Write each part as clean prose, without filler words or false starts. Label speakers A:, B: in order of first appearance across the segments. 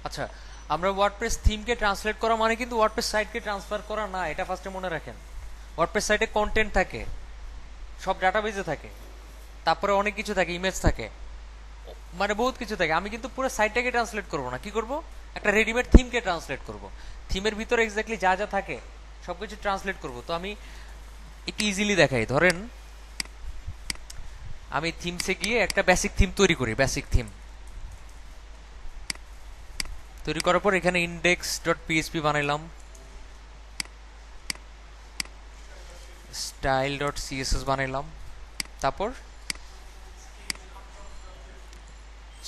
A: আচ্ছা, আমরা WordPress থিমকে translate করা মানে কিন্তু ওয়ার্ডপ্রেস সাইটকে ট্রান্সফার করা না, এটা ফার্স্টে মনে রাখেন। ওয়ার্ডপ্রেস সাইটে কন্টেন্ট থাকে, সব ডাটাবেজে থাকে, তারপরে অনেক কিছু থাকে, ইমেজ থাকে, মানে বহুত কিছু থাকে। আমি কিন্তু পুরো সাইটটাকে ট্রান্সলেট করব না, কি করব, একটা রেডিমেড থিমকে ট্রান্সলেট করব। থিমের ভিতরে এক্স্যাক্টলি যা যা থাকে সবকিছু ট্রান্সলেট করব। তো আমি একটু ইজিলি দেখাই, ধরেন আমি থিমসে গিয়ে একটা বেসিক থিম তৈরি করি। বেসিক থিম তৈরি করার পর এখানে ইন্ডেক্স ডট পিএইচপি বানাইলাম, স্টাইল ডট সিএসএস বানাইলাম, তারপর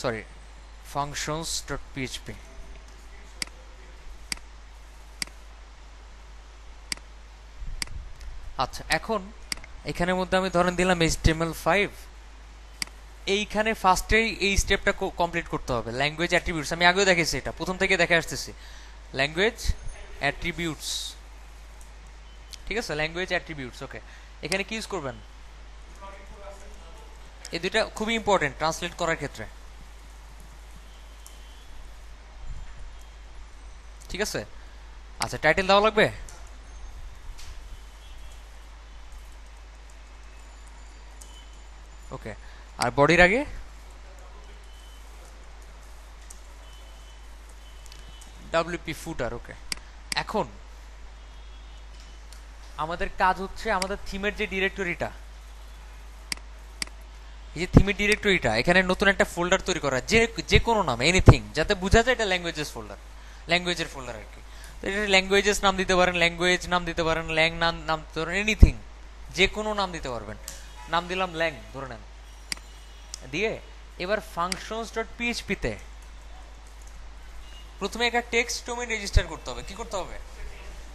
A: সরি ফাংশনস ডট পিএইচপি। আচ্ছা, এখন এখানের মধ্যে আমি ধরেন দিলাম HTML5। এইখানে ফার্স্টেই এই স্টেপটা কমপ্লিট করতে হবে, ল্যাঙ্গুয়েজ অ্যাট্রিবিউটস। আমি আগেও দেখেছি, এটা প্রথম থেকে দেখে আসতেছি। ল্যাঙ্গুয়েজ অ্যাট্রিবিউটস, ঠিক আছে, ল্যাঙ্গুয়েজ অ্যাট্রিবিউটস। ওকে, এখানে কি ইউজ করবেন? এই দুইটা খুবই ইম্পর্টেন্ট ট্রান্সলেট করার ক্ষেত্রে, ঠিক আছে। আচ্ছা, টাইটেল দেওয়া লাগবে। ওকে, আর বডির আগে ডাব্লিউপি ফুটার। ওকে, এখন আমাদের কাজ হচ্ছে আমাদের থিমের যে ডিরেক্টরিটা, এই যে থিমের ডিরেক্টরিটা, এখানে নতুন একটা ফোল্ডার তৈরি করা, যে যে কোনো নাম, এনিথিং, যাতে বোঝা যায় এটা ল্যাঙ্গুয়েজেস ফোল্ডার, ল্যাঙ্গুয়েজের ফোল্ডার আর কি। তো এটা ল্যাঙ্গুয়েজেস নাম দিতে পারেন, ল্যাঙ্গুয়েজ নাম দিতে পারেন, ল্যাং নাম নাম দিতে পারেন, এনিথিং, যে কোনো নাম দিতে পারবেন। নাম দিলাম ল্যাং ধরে নেন, দিয়ে এবার ফাংশনস ডট পিএইচপিতে প্রথমে একটা টেক্সট ডোমেইন রেজিস্টার করতে হবে। কি করতে হবে?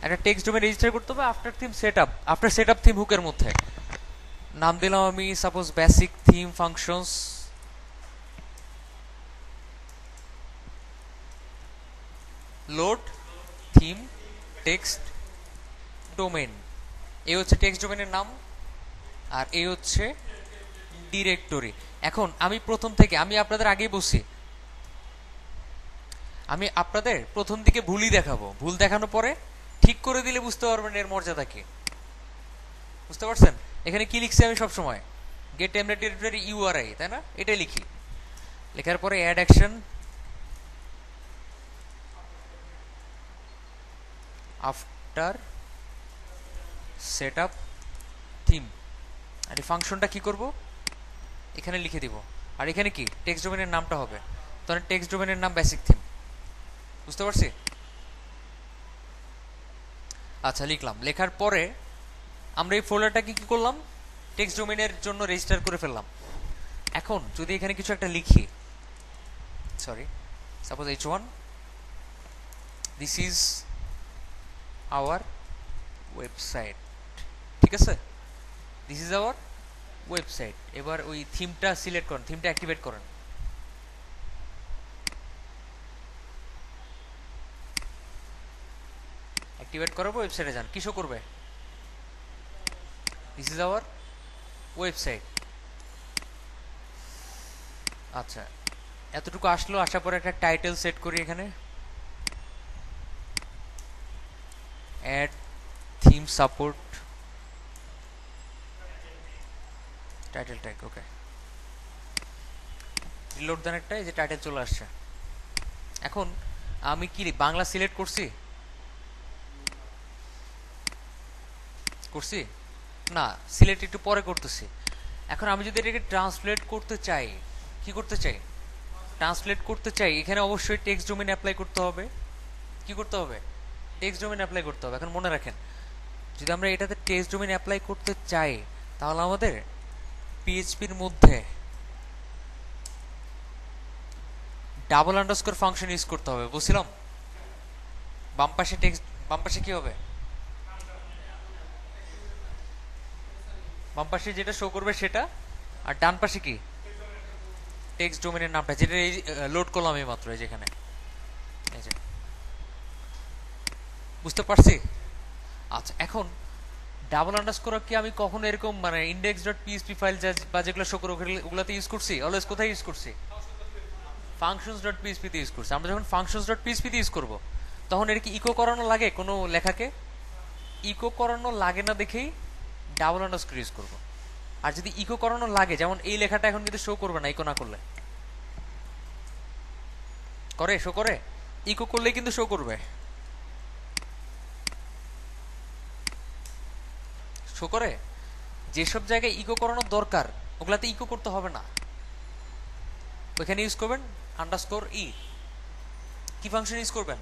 A: একটা টেক্সট ডোমেইন রেজিস্টার করতে হবে after theme setup, after setup theme হুকের মধ্যে। নাম দিলাম আমি suppose basic theme functions load theme text domain. এই হচ্ছে টেক্সট ডোমেইনের নাম, আর এই হচ্ছে ডিরেক্টরি। এখন আমি প্রথম থেকে, আমি আপনাদের আগেই বলছি, আমি আপনাদের প্রথম দিকে ভুলই দেখাবো, ভুল দেখানোর পরে ঠিক করে দিলে বুঝতে পারবেন এর মর্যাদা কি। বুঝতে পারছেন? এখানে কি লিখছি আমি সব সময়? গেট টেমপ্লেট ডিরেক্টরি ইউআরআই, তাই না? এটাই লিখি। লেখার পরে add action after setup theme, আর এই ফাংশনটা কি করব এখানে লিখে দিব। আর এখানে কি টেক্সট ডোমেইনের নামটা হবে, তাহলে টেক্সট ডোমেইনের নাম বেসিক থিম। বুঝতে পারছি? আচ্ছা, লিখলাম। লেখার পরে আমরা এই ফোল্ডারটাকে কি করলাম, টেক্সট ডোমেইনের জন্য রেজিস্টার করে ফেললাম। এখন যদি এখানে কিছু একটা লিখি, sorry suppose h1, this is our website, ঠিক আছে, দিস ইজ আওয়ার ওয়েবসাইট। এবার ওই থিমটা সিলেক্ট করেন, থিমটা অ্যাক্টিভেট করেন। অ্যাক্টিভেট করার পর ওয়েবসাইটে যান, কি শো করবে? This is our website. আচ্ছা, এতটুকু আসলো, আসার পরে একটা টাইটেল সেট করি এখানে, add theme support title tag. Okay, reload দেন একটা, এই যে টাইটেল চলে আসছে। এখন আমি কি বাংলা সিলেক্ট করছি? করছি না, সিলেক্ট একটু পরে করতেছি। এখন আমি যদি এটাকে ট্রান্সলেট করতে চাই, কি করতে চাই? ট্রান্সলেট করতে চাই, এখানে অবশ্যই টেক্সট ডোমেইন অ্যাপ্লাই করতে হবে। কি করতে হবে? টেক্সট ডোমেইন অ্যাপ্লাই করতে হবে। এখন মনে রাখেন, যদি আমরা এটাতে টেক্সট ডোমেইন অ্যাপ্লাই করতে চাই, তাহলে আমাদের পিএইচপির মধ্যে ডাবল আন্ডারস্কোর ফাংশন ইউজ করতে হবে। বুঝছিলাম? বাম পাশে টেক্সট, বাম পাশে কি হবে? বাম পাশে যেটা শো করবে সেটা, আর ডান পাশে কি টেক্সট ডোমেইনের নামটা, যেটা এই লোড করলাম এই মাত্র, এই যেখানে, এই যে। বুঝতে পারছি? আচ্ছা, এখন ডাবল আন্ডারস্কোর কি আমি কখনো এরকম মানে ইন্ডেক্স ডট পিএইচপি ফাইল বা যেগুলো শো করে ওগুলোতে ইউজ করছি? অলওয়েজ কোথায় ইউজ করছি? ফাংশনস ডট পিএইচপি তে ইউজ করছি। আমরা যখন ফাংশনস ডট পিএইচপি তে ইউজ করব তখন এর কি ইকো করানো লাগে কোনো লেখাকে? ইকো করানো লাগে না দেখেই ডাবল আন্ডারস্কোর ইউজ করব। আর যদি ইকো করানো লাগে, যেমন এই লেখাটা এখন কিন্তু শো করবে না ইকো না করলে। করে শো করে? ইকো করলেই কিন্তু শো করবে। শো করে? যেসব জায়গায় ইকো করানোর দরকার ওগুলাতে ইকো করতে হবে না, ওইখানে ইউজ করবেন আন্ডারস্কোর ই। কি ফাংশন ইউজ করবেন?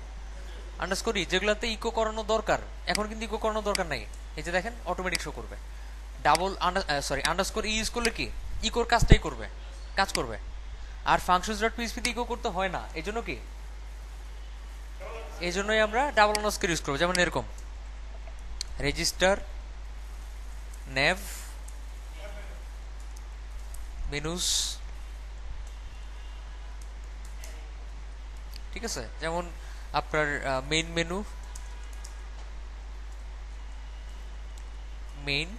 A: আন্ডারস্কোর ই। যেগুলাতে ইকো করানো দরকার এখন কিন্তু ইকো করানো দরকার নাই, এই যে দেখেন অটোমেটিক শো করবে। ডাবল আন্ডারস্কোর ই ইউজ করলে কি ইকোর কাজটাই করবে, কাজ করবে। আর ফাংশনস ডট পিএইচপি তে ইকো করতে হয় না, এই জন্য কি, এই জন্যই আমরা ডাবল আন্ডারস্কোর ইউজ করবো। যেমন এরকম রেজিস্টার নেভ মেনুস, ঠিক আছে? যেমন আপনার মেইন মেনু, মেইন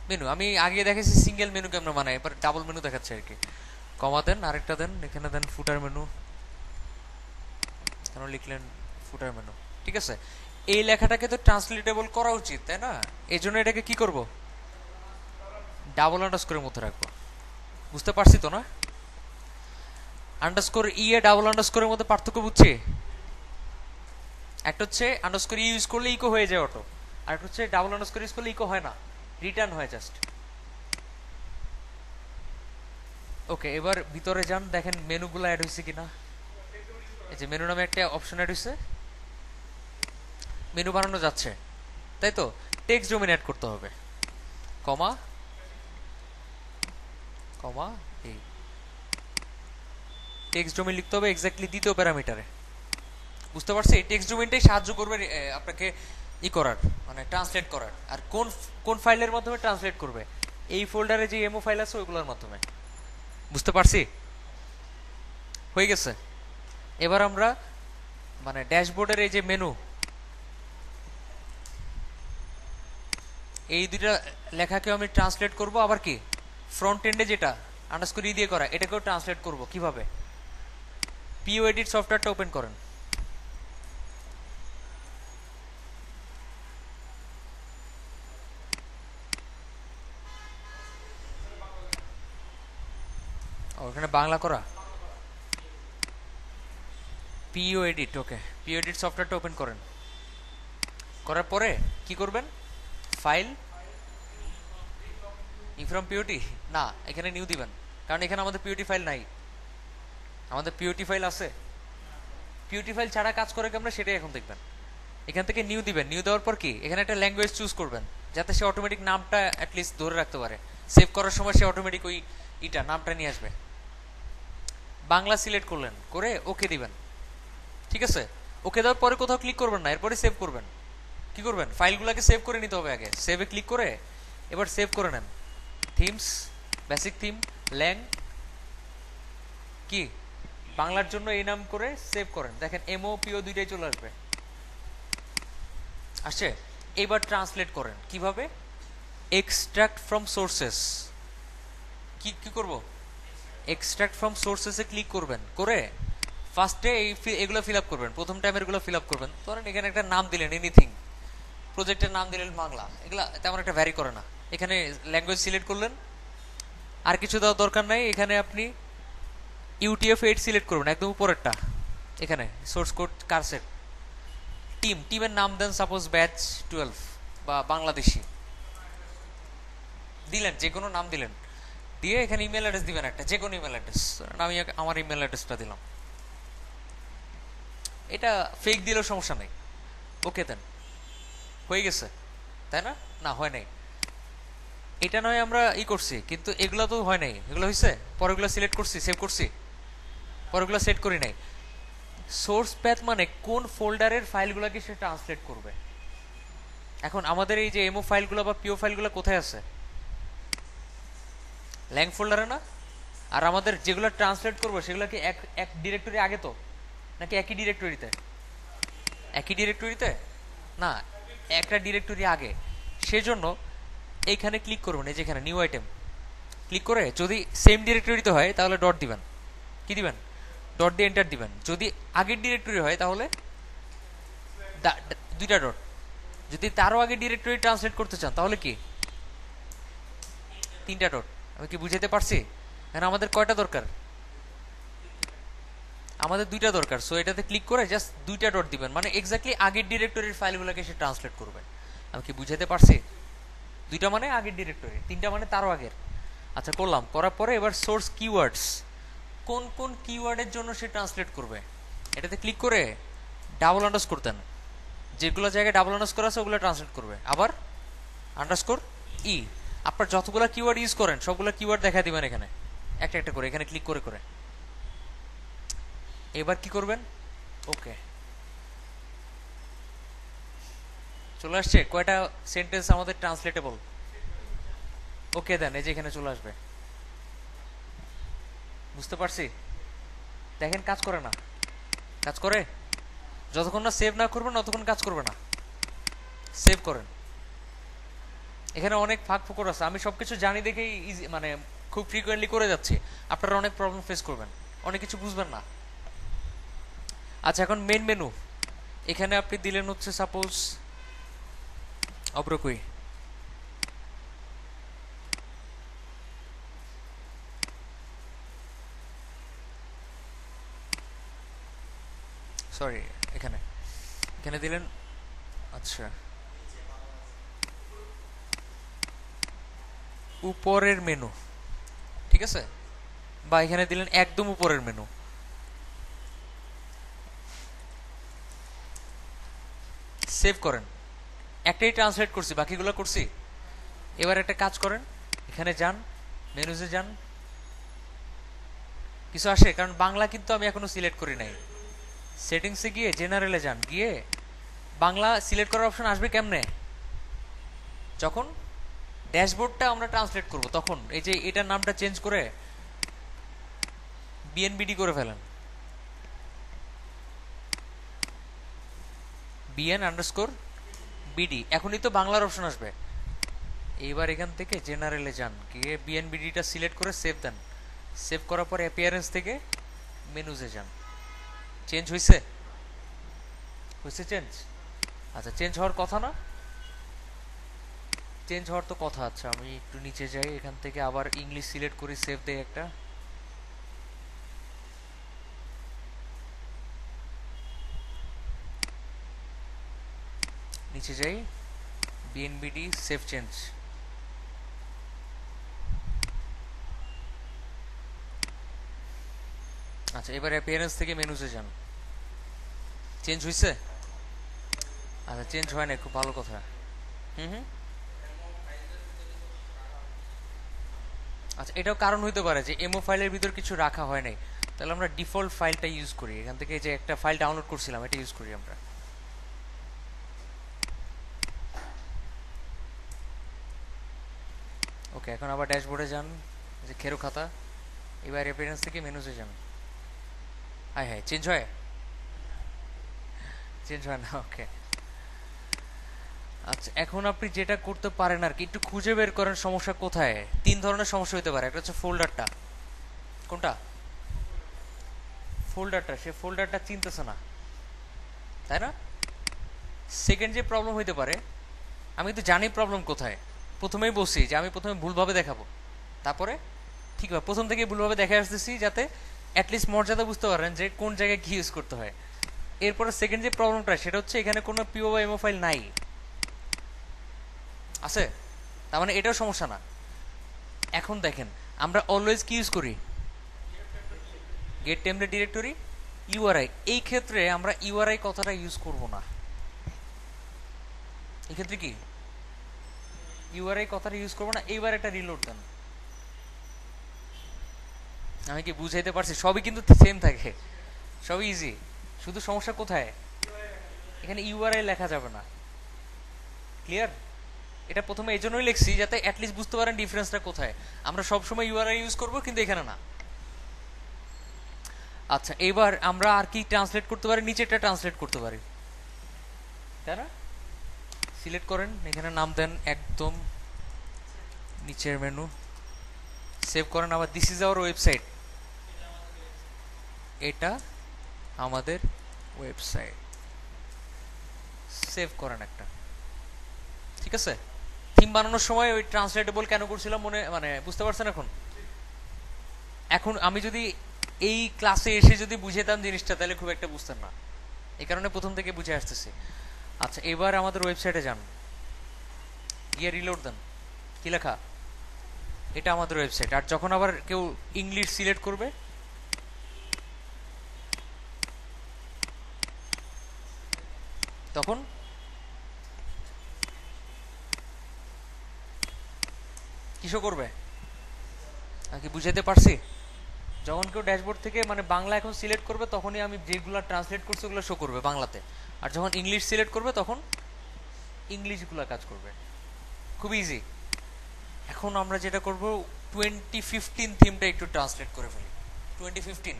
A: মেনু আমি আগে দেখেছি সিঙ্গেল মেনুকে আমরা বানাই, এবার ডাবল মেনু দেখাচ্ছে আর কি। কমা দেন, আরেকটা দেন, এখানে দেন ফুটার মেনু, কেন লিখলেন ফুটার মেনু? ঠিক আছে, এই লেখাটাকে তো ট্রান্সলেটেবল করা উচিত, তাই না? এই জন্য এটাকে কি করব, ডাবল আন্ডারস্কোরের মধ্যে রাখবো। বুঝতে পারছি তো না? আন্ডারস্কোর ই এ ডাবল আন্ডারস্কোরের মধ্যে পার্থক্য বুঝছি? একটা হচ্ছে আন্ডারস্কোর ই ইউজ করলে ইকো হয়ে যায় অটো, আর একটা হচ্ছে ডাবল আন্ডারস্কোর ইউজ করলে ইকো হয় না, রিটার্ন হয় জাস্ট। ওকে, এবার ভিতরে যান, দেখেন মেনুগুলো অ্যাড হয়েছে কিনা। এই যে মেনু নামে একটা অপশন অ্যাড হয়েছে, মেনু বানানো যাচ্ছে, তাই তো? টেক্সট ডোমেন অ্যাড করতে হবে, কমা কমা এই টেক্সট ডোমেন লিখতে হবে এক্স্যাক্টলি দ্বিতীয় প্যারামিটারে। বুঝতে পারছি? এই টেক্সট ডোমেনটাই সাহায্য করবে আপনাকে ই করার, মানে ট্রান্সলেট করার। আর কোন কোন ফাইলের মাধ্যমে ট্রান্সলেট করবে? এই ফোল্ডারে যে এমও ফাইল আছে ওইগুলোর মাধ্যমে। বুঝতে পারছি? হয়ে গেছে। এবার আমরা মানে ড্যাশবোর্ডের এই যে মেনু, এই দুইটা লেখাকে আমি ট্রান্সলেট করব। আবার কি ফ্রন্ট এন্ডে যেটা আন্ডারস্কোর ই দিয়ে করা, এটাকেও ট্রান্সলেট করব। কিভাবে? পিও এডিট সফটওয়্যারটা ওপেন করেন। ওখানে বাংলা করা, পিও এডিট। ওকে, পিও এডিট সফটওয়্যারটা ওপেন করেন। করার পরে কি করবেন? ফাইল ই ফ্রম পিওটি, না এখানে নিউ দিবেন, কারণ এখানে আমাদের পিওটি ফাইল নাই। আমাদের পিওটি ফাইল আছে, পিওটি ফাইল ছাড়া কাজ করে কি আমরা সেটাই এখন দেখবেন। এখান থেকে নিউ দিবেন। নিউ দেওয়ার পর কি এখানে একটা ল্যাঙ্গুয়েজ চুজ করবেন, যাতে সে অটোমেটিক নামটা অ্যাটলিস্ট ধরে রাখতে পারে। সেভ করার সময় সে অটোমেটিক ওই ইটা নামটা নিয়ে আসবে। বাংলা সিলেক্ট করলেন, করে ওকে দিবেন। ঠিক আছে, ওকে দেওয়ার পরে কোথাও ক্লিক করবেন না, এরপরে সেভ করবেন। কি করবেন? ফাইলগুলোকে সেভ করে নিতে হবে আগে। সেভে ক্লিক করে এবার সেভ করে নেন। থিমস, বেসিক থিম, ল্যাং কি বাংলার জন্য এই নাম করে সেভ করেন। দেখেন এমও পিও দুইটাই চলে আসবে, আসছে। এবার ট্রান্সলেট করেন কিভাবে? Extract from sources. কি কি করব? এক্সট্রাক্ট ফ্রম সোর্সেসে ক্লিক করবেন, করে ফার্স্টে এগুলো ফিল আপ করবেন। প্রথম টাইমের এগুলো ফিল আপ করবেন। ধরেন এখানে একটা নাম দিলেন, এনিথিং, প্রজেক্টের নাম দিলেন বাংলা, এগুলা তেমন একটা ভ্যারি করে না। এখানে ল্যাঙ্গুয়েজ সিলেক্ট করলেন, আর কিছু দেওয়ার দরকার নাই। এখানে আপনি UTF-8 সিলেক্ট করবেন, একদম উপরেরটা। এখানে সোর্স কোড কারসেট, টিমের নাম দেন, সাপোজ ব্যাচ 12 বা বাংলাদেশি দিলেন, যে কোনো নাম দিলেন। দিয়ে এখানে ইমেল অ্যাড্রেস দিবেন একটা, যে কোনো ইমেল অ্যাড্রেস। আমি আমার ইমেল অ্যাড্রেসটা দিলাম। এটা ফেক দিলেও সমস্যা নেই, ওকে দেন। হয়ে গেছে, তাই না? না হয় নাই। এটা নয় আমরা ই করছি, কিন্তু এগুলো তো হয় নাই। এগুলো হয়েছে, পরেগুলো সিলেক্ট করছি, সেভ করছি, পরেগুলো সেট করি নাই। সোর্স প্যাথ মানে কোন ফোল্ডারের ফাইলগুলোকে সে ট্রান্সলেট করবে। এখন আমাদের এই যে এমও ফাইলগুলো বা পিও ফাইলগুলো কোথায় আছে? ল্যাং ফোল্ডারে না? আর আমাদের যেগুলো ট্রান্সলেট করবো সেগুলো কি এক ডিরেক্টরি আগে তো, নাকি একই ডিরেক্টরিতে? একই ডিরেক্টরিতে না, একটা ডিরেক্টরি আগে। সেজন্য এইখানে ক্লিক করবেন, এই যেখানে নিউ আইটেম ক্লিক করে যদি সেম ডিরেক্টরিতে হয় তাহলে ডট দিবেন। কি দিবেন? ডট দিয়ে এন্টার দিবেন। যদি আগের ডিরেক্টরি হয় তাহলে দুইটা ডট। যদি তারও আগে ডিরেক্টরি ট্রান্সলেট করতে চান তাহলে কি তিনটা ডট। আমি কি বুঝাতে পারছি? কারণ আমাদের কয়টা দরকার? আমাদের দুইটা দরকার। সো এটাতে ক্লিক করে জাস্ট দুইটা ডট দিবেন, মানে এক্স্যাক্টলি আগের ডিরেক্টরির ফাইলগুলোকে সে ট্রান্সলেট করবে। আমি কি বুঝাতে পারছি? দুইটা মানে আগের ডিরেক্টরি, তিনটা মানে তারও আগের। আচ্ছা, করলাম। করার পরে এবার সোর্স কিওয়ার্ডস, কোন কোন কিওয়ার্ডের জন্য সে ট্রান্সলেট করবে এটাতে ক্লিক করে ডাবল আন্ডারস্কোর দেন। যেগুলো জায়গায় ডাবল আন্ডারস্কোর আছে ওগুলো ট্রান্সলেট করবে। আবার আন্ডারস্কোর ই, আপনার যতগুলো কিওয়ার্ড ইউজ করেন সবগুলো কিওয়ার্ড দেখা দিবেন এখানে একটা একটা করে, এখানে ক্লিক করে করে। এবার কি করবেন? ওকে, চলে আসছে কয়টা সেন্টেন্স আমাদের ট্রান্সলেটেবল। ওকে দেন, এই যে এখানে চলে আসবে। বুঝতে পারছি? দেখেন কাজ করে না? কাজ করে। যতক্ষণ না সেভ না করবেন ততক্ষণ কাজ করবে না। সেভ করেন। এখানে অনেক ফাঁক ফোকর আছে, আমি সবকিছু জানি দেখেই ইজি, মানে খুব ফ্রিকোয়েন্টলি করে যাচ্ছি। আপনারা অনেক প্রবলেম ফেস করবেন, অনেক কিছু বুঝবেন না। আচ্ছা, এখন মেন মেনু। এখানে আপনি দিলেন হচ্ছে সাপোজ অব্রকুই, সরি এখানে এখানে দিলেন। আচ্ছা, উপরের মেনু, ঠিক আছে, বা এখানে দিলেন একদম উপরের মেনু। সেভ করেন। একটাই ট্রান্সলেট করছি, বাকিগুলো করছি। এবার একটা কাজ করেন, এখানে যান, মেনুজে যান, কিছু আসে কারণ বাংলা কিন্তু আমি এখনো সিলেক্ট করি নাই। সেটিংসে গিয়ে জেনারেলে যান, গিয়ে বাংলা সিলেক্ট করার অপশন আসবে কেমনে? যখন ড্যাশবোর্ডটা আমরা ট্রান্সলেট করব তখন এই যে এটার নামটা চেঞ্জ করে বিএনবিডি করে ফেলেন। বিএন আন্ডারস্কোর বিডি, এখনই তো বাংলার অপশন আসবে। এইবার এখান থেকে জেনারেলে যান, গিয়ে বিএনবিডিটা সিলেক্ট করে সেভ দেন। সেভ করার পর অ্যাপিয়ারেন্স থেকে মেনুজে যান। চেঞ্জ হয়েছে? হয়েছে চেঞ্জ? আচ্ছা, চেঞ্জ হওয়ার কথা না? চেঞ্জ হওয়ার তো কথা। আচ্ছা, আমি একটু নিচে যাই, এখান থেকে আবার ইংলিশ সিলেক্ট করি, সেভ দেই একটা। নিচে যাই, বিএনবিডি সেভ চেঞ্জ। আচ্ছা, এবার অ্যাপিয়ারেন্স থেকে মেনুজে যান। চেঞ্জ হয়েছে? আচ্ছা, চেঞ্জ হয় না, খুব ভালো কথা। হুম হুম। আচ্ছা, এটাও কারণ হইতে পারে যে এমও ফাইলের ভিতর কিছু রাখা হয় নাই। তাহলে আমরা ডিফল্ট ফাইলটা ইউজ করি, এখান থেকে যে একটা ফাইল ডাউনলোড করছিলাম এটা ইউজ করি আমরা। ওকে, এখন আবার ড্যাশবোর্ডে যান, যে খেরো খাতা। এবার অ্যাপিয়ারেন্স থেকে মেনুজে যান। হ্যাঁ হ্যাঁ, চেঞ্জ হয়? চেঞ্জ হয় না, ওকে। আচ্ছা, এখন আপনি যেটা করতে পারেন আর কি, একটু খুঁজে বের করেন সমস্যা কোথায়। তিন ধরনের সমস্যা হতে পারে। একটা হচ্ছে ফোল্ডারটা। কোনটা? ফোল্ডারটা, সে ফোল্ডারটা চিনতেছে না, তাই না? সেকেন্ড যে প্রবলেম হইতে পারে, আমি কিন্তু জানি প্রবলেম কোথায়, প্রথমেই বলছি যে আমি প্রথমে ভুলভাবে দেখাবো, তারপরে ঠিকভাবে প্রথম থেকে ভুলভাবে দেখে আসতেছি যাতে অ্যাটলিস্ট মর্যাদা বুঝতে পারেন যে কোন জায়গায় কি ইউজ করতে হয়। এরপরে সেকেন্ড যে প্রবলেমটা সেটা হচ্ছে এখানে কোনো পিও বা এমও ফাইল নাই, আছে, তার মানে এটাও সমস্যা না। এখন দেখেন, আমরা অলওয়েজ কি ইউজ করি? Gate template directory URI. এই ক্ষেত্রে আমরা ইউআরআই কথাটা ইউজ করব না। এই ক্ষেত্রে কি ইউআরআই কথাটা ইউজ করবো না। এইবার একটা রিলোড দেন। আমি কি বুঝাইতে পারছি? সবই কিন্তু সেম থাকে, সবই ইজি, শুধু সমস্যা কোথায়? এখানে ইউআরআই লেখা যাবে না। ক্লিয়ার? এটা প্রথমে এই জন্যই লিখছি যাতে অ্যাটলিস্ট বুঝতে পারেন ডিফারেন্সটা কোথায়। আমরা সবসময় ইউআরআই ইউজ করবো কিন্তু এখানে না। আচ্ছা, এবার আমরা আর কি ট্রান্সলেট করতে পারি? নিচেটা ট্রান্সলেট করতে পারি, তাই না? সিলেক্ট করেন, এখানে নাম দেন একদম নিচের মেনু, সেভ করেন। আবার দিস ইজ আওয়ার ওয়েবসাইট, এটা আমাদের ওয়েবসাইট, সেভ করেন একটা। ঠিক আছে, থিম বানানোর সময় ওই ট্রান্সলেটেবল কেন করছিলাম মানে বুঝতে পারছেন এখন? এখন আমি যদি এই ক্লাসে এসে যদি বুঝেতাম জিনিসটা তাহলে খুব একটা বুঝতেন না, এই কারণে প্রথম থেকে বুঝে আসতেছি। আচ্ছা, এবার আমাদের ওয়েবসাইটে যান, গিয়ে রিলোড দেন। কি লেখা? এটা আমাদের ওয়েবসাইট। আর যখন আবার কেউ ইংলিশ সিলেক্ট করবে, তখন কিসও করবে? কি বুঝাতে পারছি? যখন কেউ ড্যাশবোর্ড থেকে মানে বাংলা এখন সিলেক্ট করবে, তখনই আমি যেগুলো ট্রান্সলেট করছি ওগুলো শো করবে বাংলাতে। আর যখন ইংলিশ সিলেক্ট করবে তখন ইংলিশগুলো কাজ করবে। খুব ইজি। এখন আমরা যেটা করব, 2015 থিমটা একটু ট্রান্সলেট করে ফেলি। 2015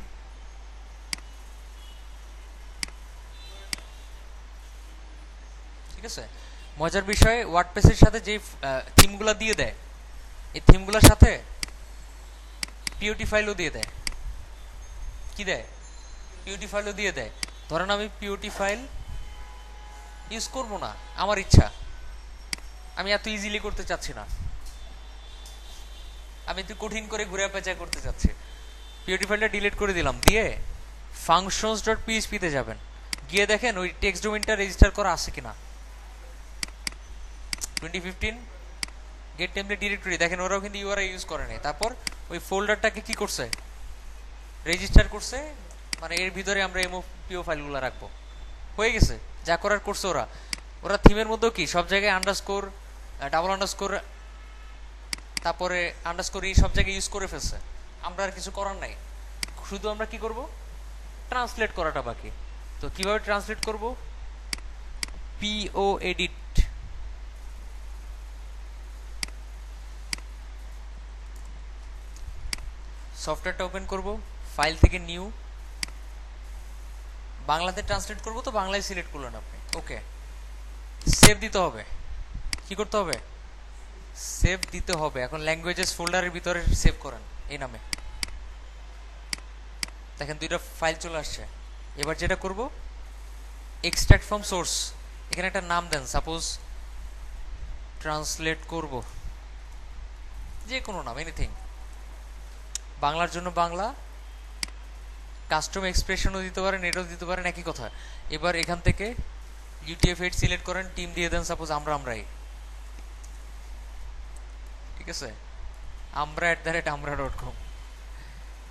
A: ঠিক আছে। মজার বিষয়, ওয়ার্ডপ্রেসের সাথে যে থিমগুলো দিয়ে দেয়, এই থিমগুলোর সাথে পিওটি ফাইলও দিয়ে দেয়। কি দেয়? পিওটি ফাইলও দিয়ে দেয়। ধরেন আমি পিওটি ফাইল ইউজ করব না, আমার ইচ্ছা, আমি এত ইজিলি করতে চাচ্ছি না, আমি একটু কঠিন করে ঘুরে পেঁচা করতে চাচ্ছি। পিওটি ফাইলটা ডিলিট করে দিলাম, দিয়ে functions.php তে যাবেন, গিয়ে দেখেন ওই টেক্সট ডোমেইনটা রেজিস্টার করা আছে কিনা। 2015 গেট টেমপ্লেট ডিরেক্টরি, দেখেন ওরাও কিন্তু ইউআরআই ইউজ করে নাই। তারপর ওই ফোল্ডারটাকে কি করছে? রেজিস্টার করছে, মানে এর ভিতরে আমরা এমওপিও ফাইলগুলো রাখবো। হয়ে গেছে, যা করার করছে ওরা। ওরা থিমের মধ্যেও কি সব জায়গায় আন্ডারস্কোর, ডাবল আন্ডারস্কোর, তারপরে আন্ডারস্কোর এই সব জায়গায় ইউজ করে ফেলছে। আমরা আর কিছু করার নাই, শুধু আমরা কি করব? ট্রান্সলেট করাটা বাকি। তো কিভাবে ট্রান্সলেট করব? পিও এডিট, সফটওয়্যারটা ওপেন করব, ফাইল থেকে নিউ, বাংলাতে ট্রান্সলেট করব, তো বাংলায় সিলেক্ট করলেন আপনি। ওকে, সেভ দিতে হবে। কি করতে হবে? সেভ দিতে হবে। এখন ল্যাঙ্গুয়েজেস ফোল্ডারের ভিতরে সেভ করেন এই নামে। দেখেন দুইটা ফাইল চলে আসছে। এবার যেটা করব, এক্সট্রাক্ট ফ্রম সোর্স, এখানে একটা নাম দেন, সাপোজ ট্রান্সলেট করব, যে কোনো নাম, এনিথিং। বাংলার জন্য বাংলা, কাস্টম এক্সপ্রেশনও দিতে পারেন, এটাও দিতে পারেন, একই কথা। এবার এখান থেকে UTF-8 সিলেক্ট করেন, টিম দিয়ে দেন, সাপোজ আমরাই। ঠিক আছে, আমরা@আমরা.com।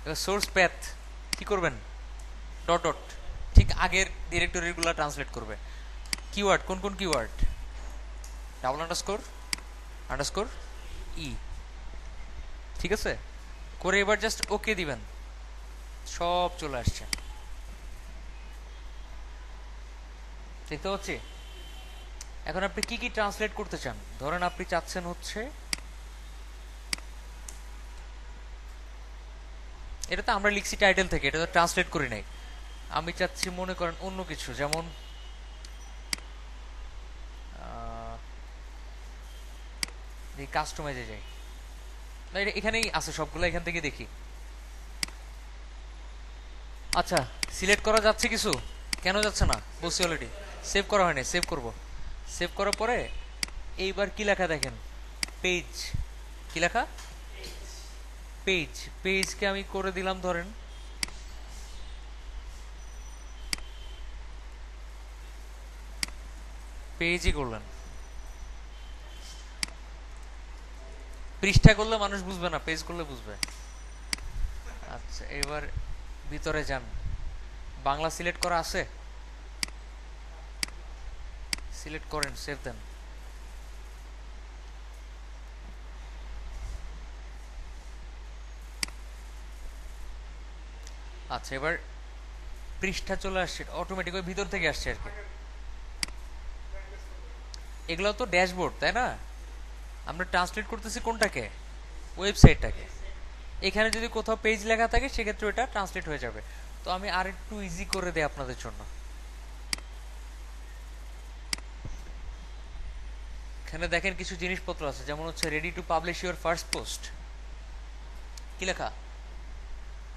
A: এবার সোর্স প্যাথ কি করবেন? ডট ডট, ঠিক আগের ডিরেক্টরিগুলো ট্রান্সলেট করবে। কিওয়ার্ড, কোন কোন কিওয়ার্ড? ডাবল আন্ডারস্কোর, আন্ডারস্কোর ই। ঠিক আছে, করে এবার জাস্ট ওকে দিবেন, সব চলে আসছে। দেখতে পাচ্ছি? এখন আপনি কি কি ট্রান্সলেট করতে চান? ধরেন আপনি চাচ্ছেন হচ্ছে, এটা তো আমরা লিখছি টাইটেল থেকে, এটা তো ট্রান্সলেট করি নাই। আমি চাচ্ছি মনে করেন অন্য কিছু, যেমন কাস্টমাইজে যাই, এখানেই আছে সবগুলো, এখান থেকে দেখি। আচ্ছা, সিলেক্ট করা যাচ্ছে কিছু, কেন যাচ্ছে না? বলছি অলরেডি সেভ করা হয়নি, সেভ করব। সেভ করার পরে এইবার কি লেখা দেখেন, পেজ। কি লেখা? পেজ। পেজকে আমি করে দিলাম ধরেন পেজই করলেন। পৃষ্ঠা করলে মানুষ বুঝবে না, পেজ করলে বুঝবে। আচ্ছা, এবার ভিতরে যান, বাংলা সিলেক্ট করা আছে, সিলেক্ট করেন, সেভ দেন। আচ্ছা, এবার পৃষ্ঠা চলে আসছে, অটোমেটিক ওই ভিতর থেকে আসছে আর কি। এগুলো তো ড্যাশবোর্ড, তাই না? আমরা ট্রান্সলেট করতেছি কোনটাকে? ওয়েবসাইটটাকে। এখানে যদি কোথাও পেজ লেখা থাকে সেক্ষেত্রে ওটা ট্রান্সলেট হয়ে যাবে। তো আমি আর একটু ইজি করে দেই আপনাদের জন্য। এখানে দেখেন কিছু জিনিসপত্র আছে, যেমন হচ্ছে ready to publish your first post. কি লেখা?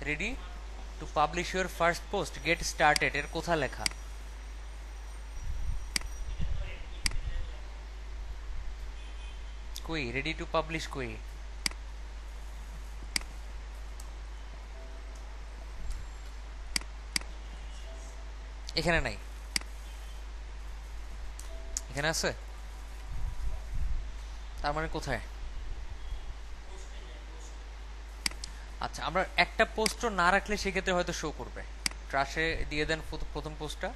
A: Ready to publish your first post get started এর কোথায় লেখা? কই রেডি টু পাবলিশ কই? এখানে নাই, এখানে আছে। তার মানে কোথায়? আচ্ছা, আমরা একটা পোস্টও না রাখলে সেক্ষেত্রে হয়তো শো করবে। ট্রাশে দিয়ে দেন প্রথম পোস্টটা,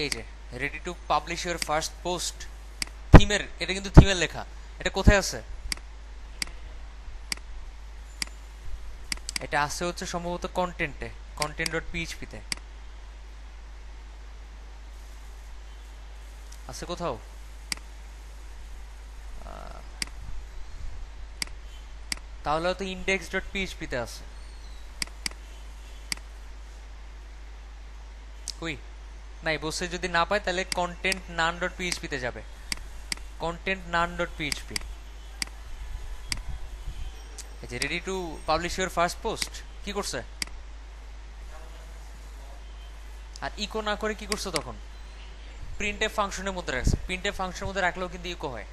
A: এই যে ready to publish your first post থিমের, এটা কিন্তু থিমের লেখা। এটা কোথায় আছে? এটা আছে হচ্ছে সম্ভবত কন্টেন্টে, content.php তে আছে কোথাও। তাহলে হয়তো index.php তে আছে। কই নাই, বসে যদি না পায় তাহলে content none.php তে যাবে। content none.php, এই যে ready to publish your first post কি করছে? আর ইকো না করে কি করছে তখন? প্রিন্টএফ ফাংশনের মধ্যে রাখছে। প্রিন্টএফ ফাংশনের মধ্যে রাখলেও কিন্তু ইকো হয়,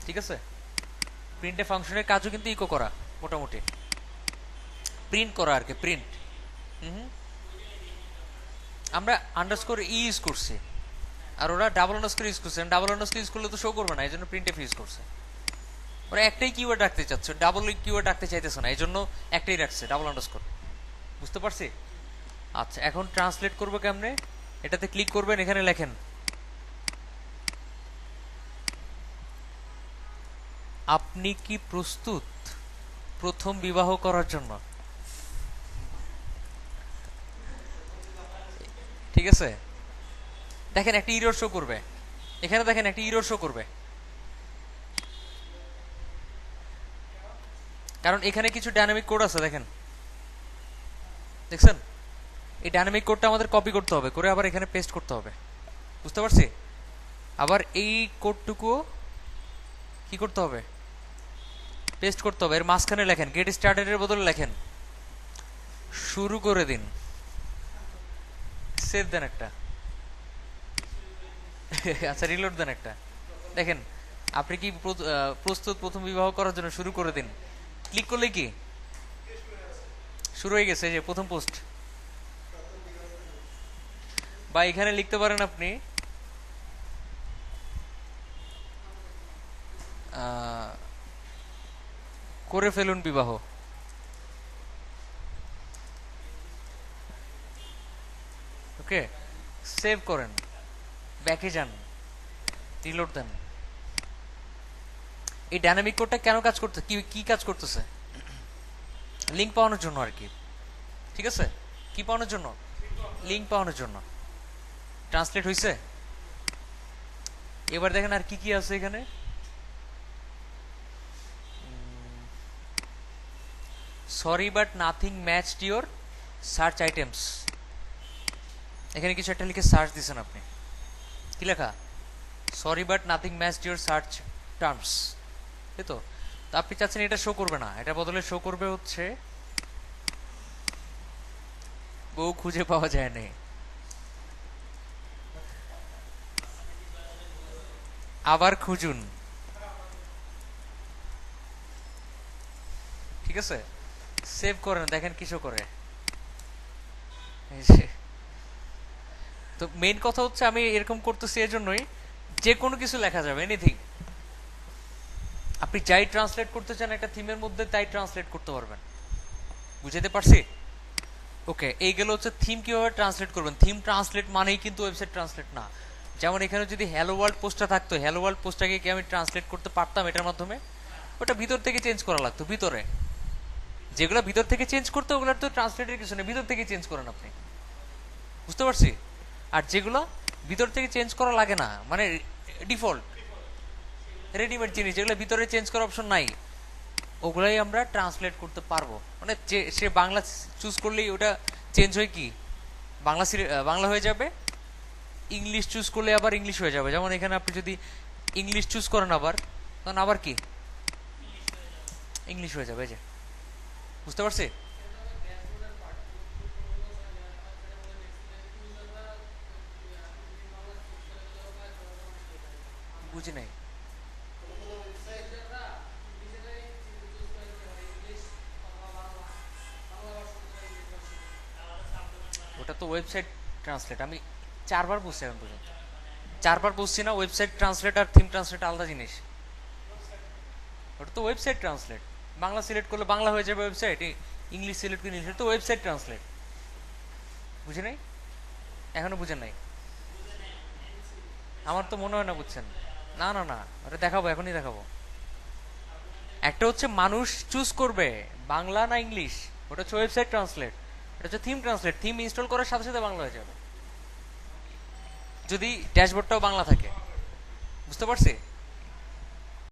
A: ঠিক আছে? প্রিন্টএফ ফাংশনের কাজও কিন্তু ইকো করা, মোটামুটি প্রিন্ট করা আর কি, প্রিন্ট। আমরা আন্ডারস্কোর ইউজ করছি, আর ওরা ডাবল আন্ডারস্কোর ইউজ করছে। ডাবল আন্ডারস্কোর ইউজ করলে তো শো করবে না, এই জন্য প্রিন্টএফ ইউজ করছে। ওরা একটাই কিওয়ার্ড রাখতে চাচ্ছে, ডাবল কিওয়ার্ড রাখতে চাইতেছে না, এই জন্য একটাই রাখছে, ডাবল আন্ডারস্কোর। বুঝতে পারছি? আচ্ছা, এখন ট্রান্সলেট করবো কেমনে? এটাতে ক্লিক করবেন, এখানে লেখেন আপনি কি প্রস্তুত প্রথম বিবাহ করার জন্য? ঠিক আছে, দেখেন একটা ইরর শো করবে এখানে, দেখেন একটা ইরর শো করবে, কারণ এখানে কিছু ডাইনামিক কোড আছে। দেখেন, দেখছেন? এই ডাইনামিক কোডটা আমাদের কপি করতে হবে, করে আবার এখানে পেস্ট করতে হবে। বুঝতে পারছি? আবার এই কোডটুকু কি করতে হবে? পেস্ট করতে হবে। এর মাঝখানে লেখেন গেট স্টার্টেড এর বদলে লেখেন শুরু করে দিন। সেভ দেন একটা। আচ্ছা, রিলোড দেন একটা। দেখেন আপনি কি প্রস্তুত প্রথম বিবাহ করার জন্য, শুরু করে দিন। ক্লিক করলে কি শুরু হয়ে গেছে, যে প্রথম পোস্ট। বা এখানে লিখতে পারেন আপনি করে ফেলুন বিবাহ। ওকে, সেভ করেন, ব্যাকে যান, রিলোড দেন। এই ডাইনামিক কোডটা কেন কাজ করতে, কি কাজ করতেছে? লিঙ্ক পাওয়ানোর জন্য আর কি, ঠিক আছে? কি পাওয়ানোর জন্য? লিঙ্ক পাওয়ানোর জন্য। ট্রান্সলেট হয়েছে? এবার দেখেন আর কি কি আছে এখানে। Sorry but nothing matched your search items. এখানে কিছু একটা লিখে সার্চ দিছেন আপনি, কি লেখা? Sorry but nothing matched your search terms, তাই তো? তো আপনি চাচ্ছেন এটা শো করবে না, এটা বদলে শো করবে হচ্ছে বউ খুঁজে পাওয়া যায় না। আবার খুঁজুন, ঠিক আছে? সেভ করেন, দেখেন কিছু করে। তো মেইন কথা হচ্ছে আমি এরকম করতেছি এর জন্যই, যে কোনো কিছু লেখা যাবে, এনিথিং। আপনি যাই ট্রান্সলেট করতে চান একটা থিমের মধ্যে, তাই ট্রান্সলেট করতে পারবেন। বুঝাতে পারছি? ওকে, এই গেল হচ্ছে থিম কিভাবে ট্রান্সলেট করবেন। থিম ট্রান্সলেট মানেই কিন্তু ওয়েবসাইট ট্রান্সলেট না। যেমন এখানে যদি হ্যালো ওয়ার্ল্ড পোস্টটা থাকতো, হ্যালো ওয়ার্ল্ড পোস্টটাকে কি আমি ট্রান্সলেট করতে পারতাম এটার মাধ্যমে? ওটা ভিতর থেকে চেঞ্জ করা লাগতো, ভিতরে যেগুলো ভিতর থেকে চেঞ্জ করতে, ওগুলোর তো ট্রান্সলেটের কিছু নেই, ভিতর থেকে চেঞ্জ করেন আপনি। বুঝতে পারছি? আর যেগুলো ভিতর থেকে চেঞ্জ করা লাগে না, মানে ডিফল্ট রেডিমেড জিনিস, যেগুলো ভিতরে চেঞ্জ করার অপশন নাই, ওগুলাই আমরা ট্রান্সলেট করতে পারবো। মানে যে সে বাংলা চুজ করলেই ওটা চেঞ্জ হয়, কি বাংলা হয়ে যাবে। ইংলিশ চুজ করলে আবার ইংলিশ হয়ে যাবে। যেমন এখানে আপনি যদি ইংলিশ চুজ করেন আবার, তখন আবার কি ইংলিশ হয়ে যাবে। যে বুঝতে পারছি? বুঝি নাই। ওটা তো ওয়েবসাইট ট্রান্সলেট, আমি 4বার বলছি এখন পর্যন্ত। 4বার বলছি না, ওয়েবসাইট ট্রান্সলেট আর থিম ট্রান্সলেট আলাদা জিনিস। ওটা তো ওয়েবসাইট ট্রান্সলেট। বাংলা সিলেক্ট করলে বাংলা হয়ে যাবে ওয়েবসাইট, ইংলিশ সিলেক্ট করলে ইংলিশ, তো ওয়েবসাইট ট্রান্সলেট। বুঝে নাই? এখনো বুঝেন নাই? আমার তো মনে হয় না বুঝছেন। না না না, ওটা দেখাবো, এখনই দেখাবো। একটা হচ্ছে মানুষ চুজ করবে বাংলা না ইংলিশ, ওটা হচ্ছে ওয়েবসাইট ট্রান্সলেট। এটা হচ্ছে থিম ট্রান্সলেট, থিম ইনস্টল করার সাথে সাথে বাংলা হয়ে যাবে যদি ড্যাশবোর্ডটাও বাংলা থাকে। বুঝতে পারছি?